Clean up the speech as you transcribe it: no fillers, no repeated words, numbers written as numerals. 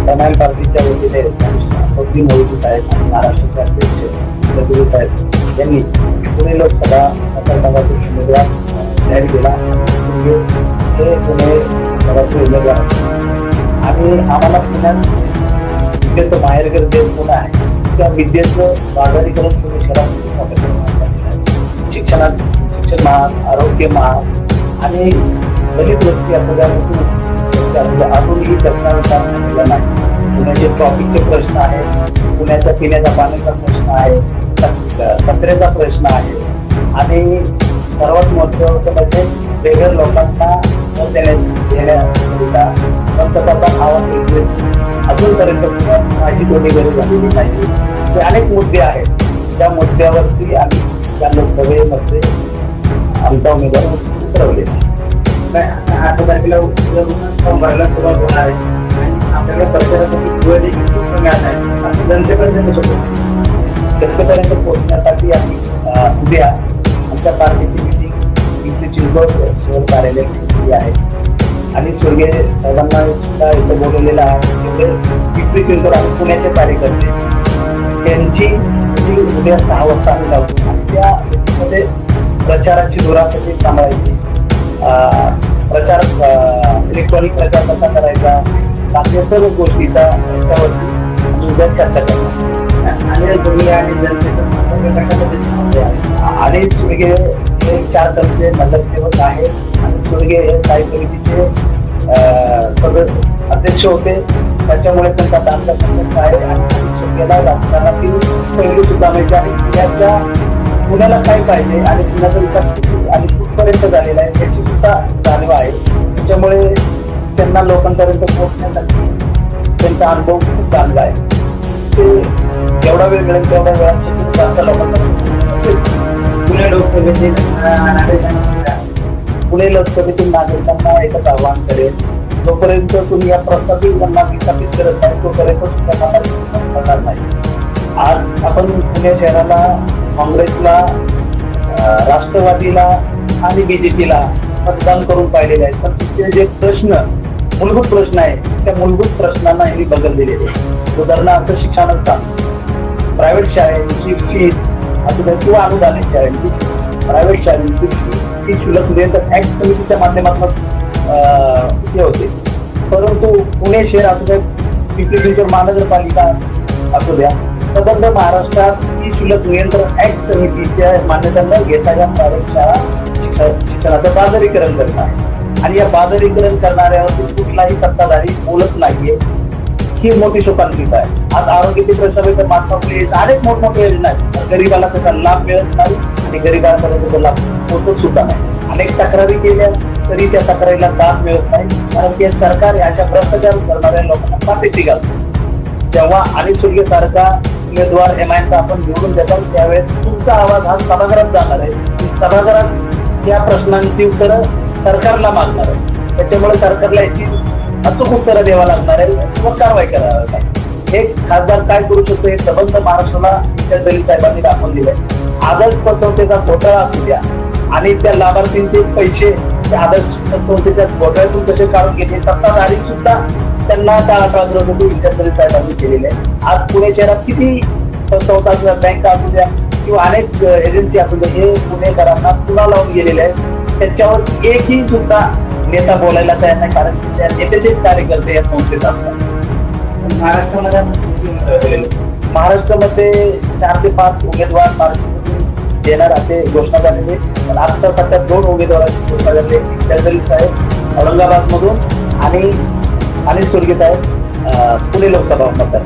MIM पार्टीच्या वतीने पदवी मोहिते साहेब आणि महाराष्ट्राचे अध्यक्ष जगदीश साहेब यांनी पुणे लोकसभा मतदारसंघातील उमेदवार जाहीर केला. हे पुणे लोकसभेचे उमेदवार आणि आम्हाला पुण्यात विद्येचं माहेरघर जे पुणे आहे त्या विद्येचं बाजारीकरण पुणे शहरात मोठ्या प्रमाणात आहे. शिक्षण महाग, आरोग्य महाग आणि दलित वस्ती असं अजूनही चर्चा नाही. पुण्याचे ट्रॉफिकचे प्रश्न आहेत, पुण्याच्या पिण्याच्या पाण्याचा प्रश्न आहे, कचऱ्याचा प्रश्न आहे आणि सर्वात महत्त्वाचं म्हणजे बेघर लोकांना देण्याकरिता पंतप्रधान आवास योजनेत अजूनपर्यंत पुण्यात माझी कोणी गरज झालेली नाही. हे अनेक मुद्दे आहेत, त्या मुद्द्यावरती आम्ही त्या लोकसभेमध्ये आमचा उमेदवार उतरवले. 8 तारखेला फॉर्म भरायला सुरुवात होणार आहे आणि आपल्याला प्रचारासाठी वेळ देखील खूप कमी आहे. आपण जनतेपर्यंत पोहोचण्यासाठी आम्ही उद्या आमच्या पार्टीची मिटिंग पिंपरी चिंचवड शहर कार्यालयात घेतली आहे आणि स्वर्गीय साहेबांना सुद्धा इथं बोलवलेलं आहे. पिंपरी चिंचवड आणि पुण्याचे कार्यकर्ते त्यांची मिटिंग उद्या 6 वाजता आम्ही लावतो आणि त्या मिटिंगमध्ये प्रचाराची धुरा कशी सांभाळायची, प्रचार इलेक्ट्रॉनिक प्रचार कसा करायचा, बाकी सर्व गोष्टीचा त्यावरती आम्ही उद्या चर्चा करणार. आणि तुम्ही आणि आणि स्वर्गीय हे 4 तर्फे नगरसेवक आहेत आणि स्वर्गीय हे स्थायी समितीचे अध्यक्ष होते, त्याच्यामुळे त्यांचा दांडा संघर्ष आहे आणि स्वर्गीयला राजकारणातील पहिली सुद्धा माहिती आणि पुण्याला काय पाहिजे आणि पुण्याचा विकास किती आणि कुठपर्यंत झालेला आहे याची सुद्धा जाणीव आहे. त्याच्यामुळे त्यांना लोकांपर्यंत पोहोचण्यासाठी त्यांचा अनुभव खूप चांगला आहे. ते जेवढा वेळ मिळेल तेवढ्या वेळात जास्त लोकांपर्यंत पुणे लोकसभेतील नागरिकांना एकच आव्हान करेल, जोपर्यंत तुम्ही या प्रस्तावित विस्थापित करत नाही तोपर्यंत सुद्धा नाही. आज आपण पुणे शहराला काँग्रेसला, राष्ट्रवादीला आणि बीजेपीला मतदान करून पाहिलेले आहेत, पण तिथे जे मूलभूत प्रश्न आहे त्या मूलभूत प्रश्नांना यांनी बदल दिलेले. उदाहरणार्थ शिक्षणाचा, प्रायव्हेट शाळांची फी असू द्या किंवा अनुदानित शाळांची, प्रायव्हेट शाळांची फी शुल्क नियंत्रण ऍक्ट समितीच्या माध्यमातून हे होते. परंतु पुणे शहर असू द्या, पिंपरी चिंचवड महानगरपालिका असू द्या, संबंध महाराष्ट्रात फी शुल्क नियंत्रण ऍक्ट समितीच्या मान्यता न घेता या प्रायव्हेट शाळा शिक्षणाचं बाजारीकरण करत आहे आणि या बाजारीकरण करणाऱ्यावर कुठलाही सत्ताधारी बोलत नाहीये. ही मोठी शोकांतिका आहे. आज आरोग्याचे प्रश्न महात्मा फुले अनेक मोठमोठ्या योजना आहेत, गरीबाला त्याचा लाभ मिळत नाही आणि गरीबापर्यंत त्याचा लाभ पोहोचत सुद्धा नाही. अनेक तक्रारी केल्या तरी त्या तक्रारीला दाद मिळत नाही, कारण ते सरकार अशा भ्रष्टाचार करणाऱ्या लोकांना पाठीशी घालतो. जेव्हा आणि स्वर्गीय सारखा उमेदवार एमआयएमचा आपण निवडून देतात त्यावेळेस तुमचा आवाज हा सभागृहात जाणार आहे. सभागृहात या प्रश्नांची उत्तरं सरकारला मागणार आहे. त्याच्यामुळे सरकारला याची अचूक उत्तरं द्यावा लागणार आहे किंवा कारवाई करावी लागणार. हे खासदार काय करू शकतो हे सबंध महाराष्ट्राला दलित साहेबांनी दाखवून दिले. आदर्श पतसंस्थेचा घोटाळा असू द्या आणि त्या लाभार्थींचे पैसे त्या आदर्श पतसंस्थेच्या घोटाळ्यातून कसे काढून घेतले, सत्ताधारी सुद्धा त्यांना टाळाटाळ करत होते दलित साहेबांनी केलेले. आज पुणे शहरात किती संस्था, बँका असू द्या किंवा अनेक एजन्सी असू द्या, हे पुणेकरांना पुन्हा लावून गेलेले आहेत. त्याच्यावर एकही सुद्धा नेता बोलायला तयार नाही, कारण त्या नेत्याचेच कार्यकर्ते या संस्थेत असतात. महाराष्ट्रामध्ये 4 ते 5 उमेदवार देणार असे घोषणा झालेली, पण आता सध्या 2 उमेदवारांची घोषणा झाली. दलित साहेब औरंगाबाद मधून आणि स्वर्गीय साहेब पुणे लोकसभा मतदार.